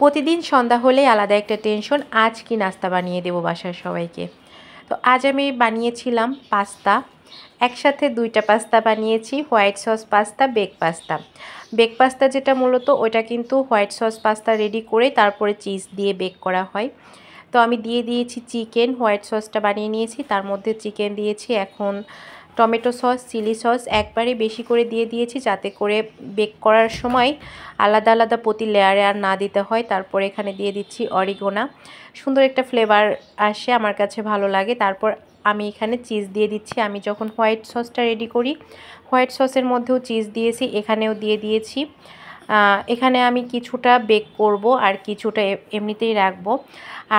প্রতিদিন সন্ধ্যা হলেই আলাদা একটা টেনশন, আজ কি নাস্তা বানিয়ে দেবো বাসার সবাইকে। তো আজ আমি বানিয়েছিলাম পাস্তা। একসাথে দুইটা পাস্তা বানিয়েছি, white sauce pasta, bake pasta. Bake pasta যেটা মূলত ওইটা কিন্তু হোয়াইট সস পাস্তা রেডি করে তারপরে চিজ দিয়ে বেক করা হয়। তো আমি দিয়ে দিয়েছি চিকেন, হোয়াইট সসটা বানিয়ে নিয়েছি, তার মধ্যে চিকেন দিয়েছি। এখন টমেটো সস, চিলি সস একবারে বেশি করে দিয়ে দিয়েছি, যাতে করে বেক করার সময় আলাদা আলাদা প্রতি লেয়ারে আর না দিতে হয়। তারপর এখানে দিয়ে দিচ্ছি অরিগোনা, সুন্দর একটা ফ্লেভার আসে, আমার কাছে ভালো লাগে। তারপর আমি এখানে চিজ দিয়ে দিচ্ছি। আমি যখন হোয়াইট সসটা রেডি করি, হোয়াইট সসের মধ্যেও চিজ দিয়েছি, এখানেও দিয়ে দিয়েছি। এখানে আমি কিছুটা বেক করব আর কিছুটা এমনিতেই রাখবো।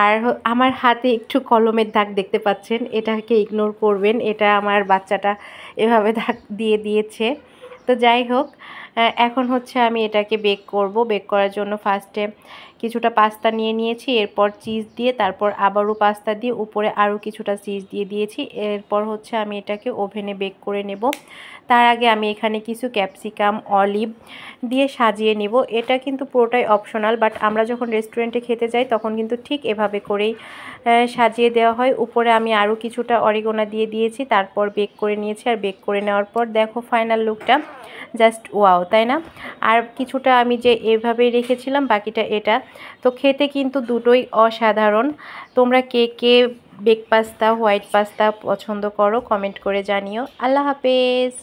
আর আমার হাতে একটু কলমের দাগ দেখতে পাচ্ছেন, এটাকে ইগনোর করবেন, এটা আমার বাচ্চাটা এভাবে দাগ দিয়ে দিয়েছে। তো যাই হোক, এখন হচ্ছে আমি এটাকে বেক করব। বেক করার জন্য ফার্স্টে কিছুটা পাস্তা নিয়ে নিয়েছি, এরপর চিজ দিয়ে, তারপর আবারও পাস্তা দিয়ে, উপরে আরও কিছুটা চিজ দিয়ে দিয়েছি। এরপর হচ্ছে আমি এটাকে ওভেনে বেক করে নেব। তার আগে আমি এখানে কিছু ক্যাপসিকাম, অলিভ দিয়ে সাজিয়ে নেব। এটা কিন্তু পুরোটাই অপশনাল, বাট আমরা যখন রেস্টুরেন্টে খেতে যাই তখন কিন্তু ঠিক এভাবে করেই সাজিয়ে দেওয়া হয়। উপরে আমি আরও কিছুটা অরিগোনা দিয়ে দিয়েছি, তারপর বেক করে নিয়েছি। আর বেক করে নেওয়ার পর দেখো ফাইনাল লুকটা, জাস্ট ওয়াও, তাই না? আর কিছুটা আমি যে এভাবেই রেখেছিলাম, বাকিটা এটা। তো খেতে কিন্তু দুটোই অসাধারণ। তোমরা কে কে বেক পাস্তা, হোয়াইট পাস্তা পছন্দ করো কমেন্ট করে জানিও। আল্লাহ হাফেজ।